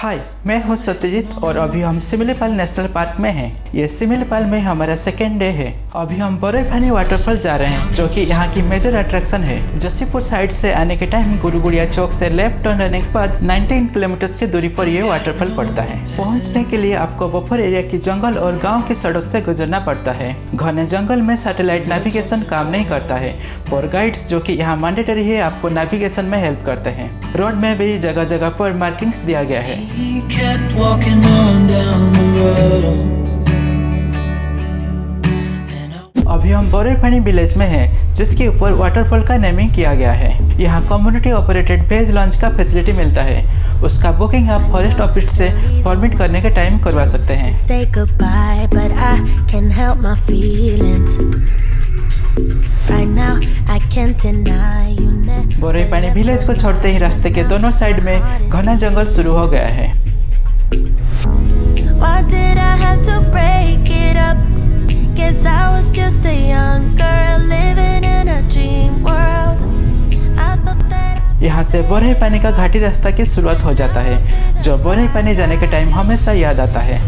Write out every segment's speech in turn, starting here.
हाय, मैं हूं सत्यजीत और अभी हम सिमिलीपाल नेशनल पार्क में हैं। ये सिमिलीपाल में हमारा सेकेंड डे है। अभी हम बरईपानी वाटरफॉल जा रहे हैं जो कि यहाँ की मेजर अट्रैक्शन है। जसीपुर साइड से आने के टाइम गुरुगुड़िया चौक से लेफ्ट टर्न लेने के बाद 19 किलोमीटर की दूरी पर ये वाटरफॉल पड़ता है। पहुँचने के लिए आपको बफर एरिया की जंगल और गाँव की सड़क से गुजरना पड़ता है। घने जंगल में सैटेलाइट नेविगेशन काम नहीं करता है, पर गाइड्स जो कि यहाँ मैंडेटरी है आपको नेविगेशन में हेल्प करते हैं। रोड में भी जगह जगह पर मार्किंग्स दिया गया है। He kept walking on down the road. अभी हम बरईपानी विलेज में हैं, जिसके ऊपर वाटरफॉल का नेमिंग किया गया है। यहाँ कम्युनिटी ऑपरेटेड वेज लॉन्च का फैसिलिटी मिलता है। उसका बुकिंग आप फॉरेस्ट ऑफिस से परमिट करने के टाइम करवा सकते हैं। बरईपानी विलेज को छोड़ते ही रास्ते के दोनों साइड में घना जंगल शुरू हो गया है। यहाँ से बरईपानी का घाटी रास्ता की शुरुआत हो जाता है, जो बरईपानी जाने के टाइम हमेशा याद आता है।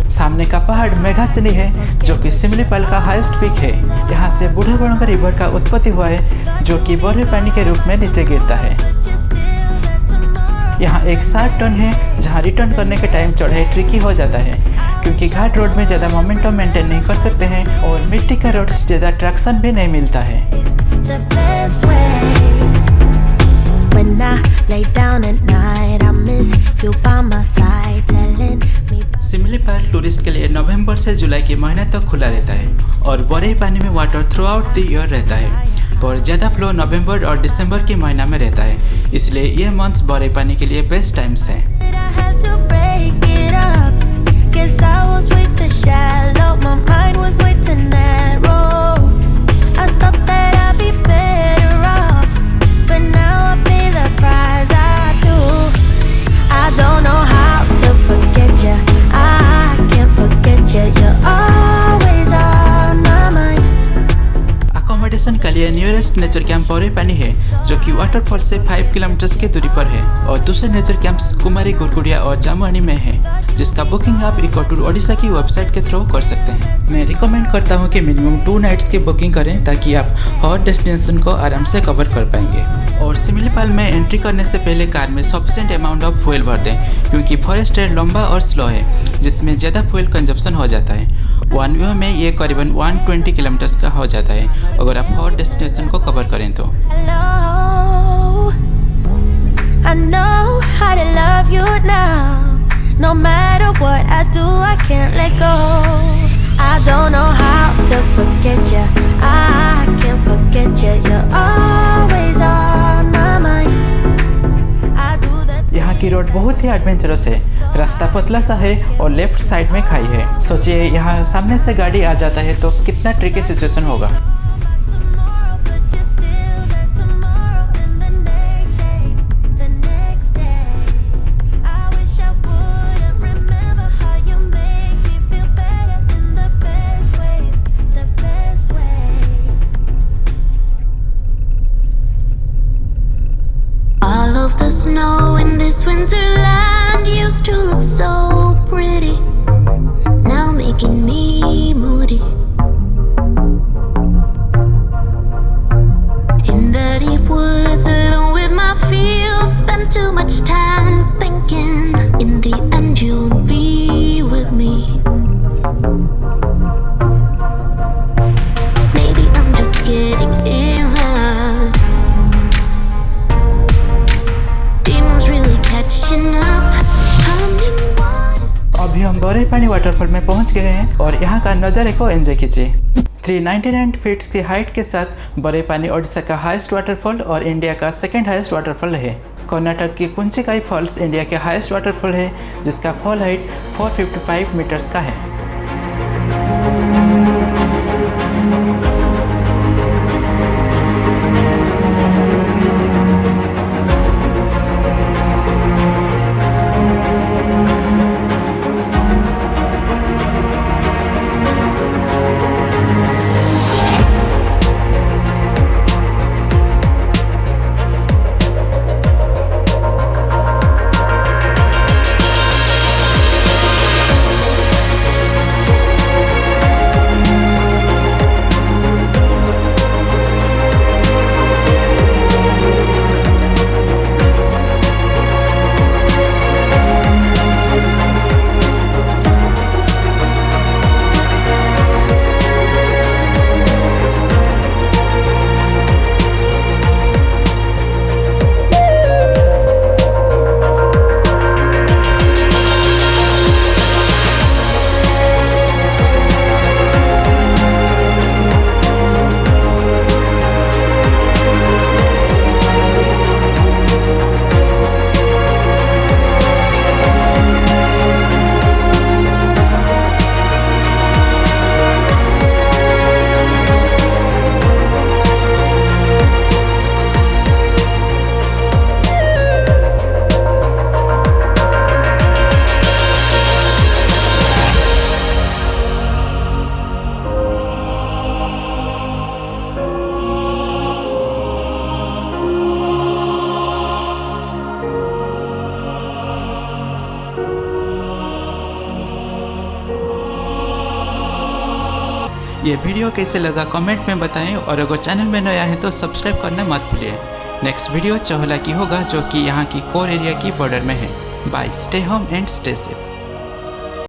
सामने का पहाड़ मेघासिनी है, जो कि सिमिलीपाल का हाईएस्ट पीक है। यहाँ से बूढ़ाबड़ोंगा रिवर का उत्पत्ति हुआ है, जो कि बरईपानी के रूप में नीचे गिरता है। यहाँ एक शार्प टर्न है, जहाँ रिटर्न करने के टाइम चढ़ाई ट्रिकी हो जाता है, क्योंकि घाट रोड में ज़्यादा मोमेंटम मेंटेन नहीं कर सकते हैं और मिट्टी का रोड से ज़्यादा ट्रैक्शन भी नहीं मिलता है। सिमिलीपाल टूरिस्ट के लिए नवंबर से जुलाई के महीने तक खुला रहता है और बरईपानी में water through out the year रहता है, पर ज़्यादा फ्लो नवंबर और दिसंबर के महीना में रहता है। इसलिए ये मंथ्स बरईपानी के लिए बेस्ट टाइम्स हैं। अकोमोडेशन के लिए नियरेस्ट नेचर कैंप बरईपानी है, जो कि वाटरफॉल से 5 किलोमीटर की दूरी पर है, और दूसरे नेचर कैंप्स कुमारी, गुरगुड़िया और जामुआनी में है, जिसका बुकिंग आप इको टूर ओडिशा की वेबसाइट के थ्रू कर सकते हैं। मैं रिकमेंड करता हूं कि मिनिमम 2 नाइट्स की बुकिंग करें, ताकि आप हर डेस्टिनेशन को आराम से कवर कर पाएंगे। और सिमिलीपाल में एंट्री करने से पहले कार में सफिशिएंट अमाउंट ऑफ फ्यूल भर दें, क्योंकि फॉरेस्ट रेड लंबा और स्लो है, जिसमें ज़्यादा फ्यूल कंजप्शन हो जाता है। वन वे में ये करीबन 120 किलोमीटर का हो जाता है अगर आप हर डेस्टिनेशन को कवर करें तो। I know how to love you now. No matter what I do, I can't let go. I don't know how to forget you. I can't forget you. You're always on my mind. I do that. यहाँ की road बहुत ही adventurous है। रास्ता पतला सा है और left side में खाई है। सोचिए यहाँ सामने से गाड़ी आ जाता है तो कितना ट्रिकी सिचुएशन होगा। All of the snow in this winterland used to look so pretty, now making me moody. In the deep woods alone with my feels, spend too much time thinking in the end you'll be with me. Maybe I'm just getting in love. अभी हम बरईपानी waterfall में पहुंच गए हैं और यहाँ का नज़ारे को एंजॉय कीजिए। 399 फीट्स की हाइट के साथ बरईपानी ओडिशा का हाईएस्ट वाटरफॉल और इंडिया का सेकंड हाईएस्ट वाटरफॉल है। कर्नाटक की कुंचिकाई फॉल्स इंडिया के हाईएस्ट वाटरफॉल है, जिसका फॉल हाइट 455 मीटर्स का है। ये वीडियो कैसे लगा कमेंट में बताएं और अगर चैनल में नया है तो सब्सक्राइब करना मत भूलिए। नेक्स्ट वीडियो चौहला की होगा जो कि यहाँ की कोर एरिया की बॉर्डर में है। Bye, stay home and stay safe.